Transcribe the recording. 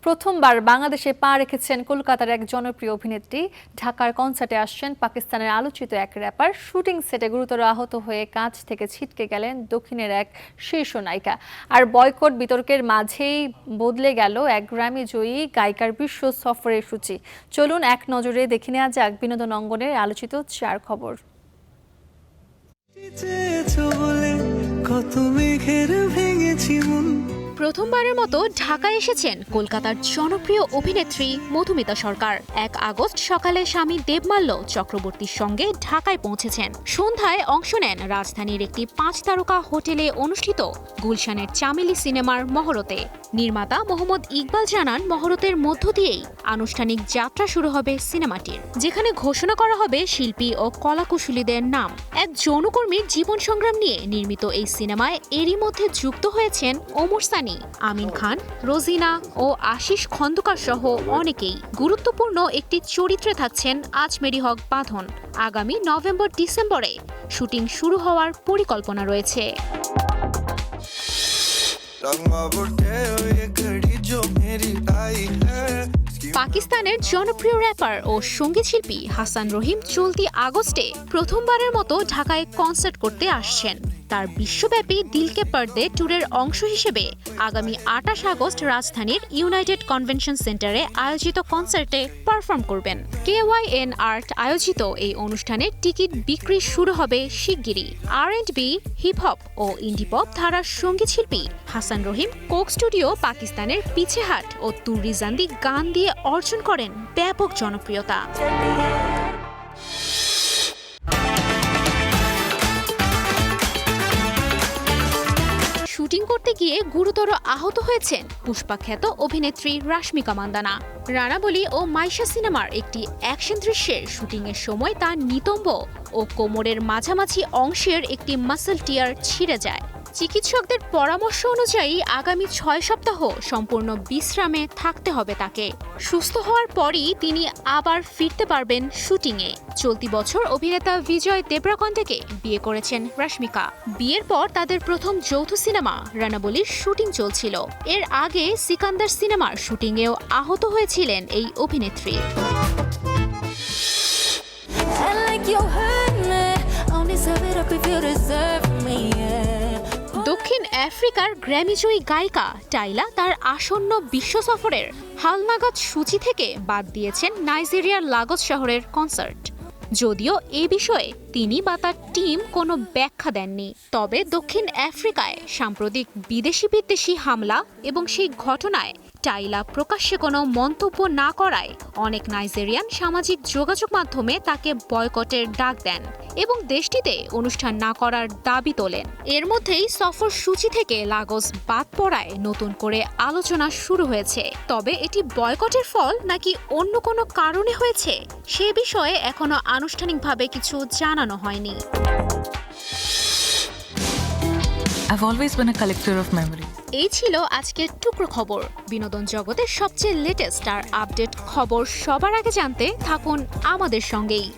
প্রথমবার বাংলাদেশে পা রেখেছেন কলকাতার এক জনপ্রিয় অভিনেত্রী। ঢাকার কনসার্টে আসছেন পাকিস্তানের আলোচিত এক র্যাপার। শুটিং সেটে গুরুতর আহত হয়ে কাঁচ থেকে ছিটকে গেলেন দক্ষিণের এক শীর্ষ নায়িকা। আর বয়কট বিতর্কের মাঝেই বদলে গেল এক গ্র্যামি জয়ী গায়িকার বিশ্ব সফরের সূচি। চলুন এক নজরে দেখে নেওয়া যাক বিনোদন অঙ্গনের আলোচিত 4 খবর। প্রথমবারের মতো ঢাকায় এসেছেন কলকাতার জনপ্রিয় অভিনেত্রী মধুমিতা সরকার। 1 আগস্ট সকালে স্বামী দেবমাল্য চক্রবর্তীর সঙ্গে ঢাকায় পৌঁছেছেন। সন্ধ্যায় অংশ নেন রাজধানীর একটি 5 তারকা হোটেলে অনুষ্ঠিত গুলশানের চামেলি সিনেমার মহরতে। নির্মাতা মোহাম্মদ ইকবাল জানান, মহরতের মধ্য দিয়েই আনুষ্ঠানিক যাত্রা শুরু হবে সিনেমাটির, যেখানে ঘোষণা করা হবে শিল্পী ও কলাকুশলীদের নাম। এক যৌনকর্মীর জীবন সংগ্রাম নিয়ে নির্মিত এই সিনেমায় এরই মধ্যে যুক্ত হয়েছেন ওমর সানি, আমিন খান, রোজিনা ও আশিস খন্দকার সহ অনেকেই। গুরুত্বপূর্ণ একটি চরিত্রে থাকছেন আজমেরি হক বাঁধন। আগামী নভেম্বর-ডিসেম্বরে শুটিং শুরু হওয়ার পরিকল্পনা রয়েছে। পাকিস্তানের জনপ্রিয় র্যাপার ও সঙ্গীতশিল্পী হাসান রহিম চলতি আগস্টে প্রথমবারের মতো ঢাকায় কনসার্ট করতে আসছেন। তার বিশ্বব্যাপী দিল কে পর্দে ট্যুরের অংশ হিসেবে আগামী 28 আগস্ট রাজধানীর ইউনাইটেড কনভেনশন সেন্টারে আয়োজিত কনসার্টে পারফর্ম করবেন। KYN আর্ট আয়োজিত এই অনুষ্ঠানে টিকিট বিক্রি শুরু হবে শিগগিরই। R&B, হিপ হপ ও ইন্ডি পপ ধারার সঙ্গীতশিল্পী হাসান রহিম কোক স্টুডিও পাকিস্তানের পিছেহাট ও তুর্রি জান্দি গান দিয়ে অর্জন করেন ব্যাপক জনপ্রিয়তা। শুটিং করতে গিয়ে গুরুতর আহত হয়েছেন পুষ্পাখ্যাত অভিনেত্রী রাশমিকা মান্দানা। রানা বলি ও মাইশা সিনেমার একটি অ্যাকশন দৃশ্যের শুটিংয়ের সময় তার নিতম্ব ও কোমরের মাঝামাঝি অংশের একটি মাসল টিয়ার ছিঁড়ে যায়। চিকিৎসকদের পরামর্শ অনুযায়ী আগামী 6 সপ্তাহ সম্পূর্ণ বিশ্রামে থাকতে হবে তাকে। সুস্থ হওয়ার পরই তিনি আবার ফিরতে পারবেন শুটিংয়ে। চলতি বছর অভিনেতা বিজয় দেবরাকন্ডেকে বিয়ে করেছেন রাশমিকা। বিয়ের পর তাদের প্রথম যৌথ সিনেমা রানাবলির শুটিং চলছিল। এর আগে সিকান্দার সিনেমার শুটিংয়েও আহত হয়েছিলেন এই অভিনেত্রী। দক্ষিণ আফ্রিকার গ্র্যামিজয়ী গায়িকা টাইলা তার আসন্ন বিশ্ব সফরের হালনাগাদ সূচি থেকে বাদ দিয়েছেন নাইজেরিয়ার লাগোস শহরের কনসার্ট। যদিও এ বিষয়ে তিনি বা তার টিম কোনো ব্যাখ্যা দেননি। তবে দক্ষিণ আফ্রিকায় সাম্প্রতিক বিদেশি হামলা এবং সেই ঘটনায় টাইলা প্রকাশ্যে কোনো মন্তব্য না করায় অনেক নাইজেরিয়ান সামাজিক যোগাযোগ মাধ্যমে তাকে বয়কটের ডাক দেন এবং দেশটিতে অনুষ্ঠান না করার দাবি তোলেন। এর মধ্যেই সফর সূচি থেকে লাগোস বাদ পড়ায় নতুন করে আলোচনা শুরু হয়েছে। তবে এটি বয়কটের ফল নাকি অন্য কোনো কারণে হয়েছে সে বিষয়ে এখনো আনুষ্ঠানিকভাবে কিছু জানানো হয়নি। I've always been a collector of memories. এই ছিল আজকের টুকরো খবর। বিনোদন জগতের সবচেয়ে লেটেস্ট আর আপডেট খবর সবার আগে জানতে থাকুন আমাদের সঙ্গেই।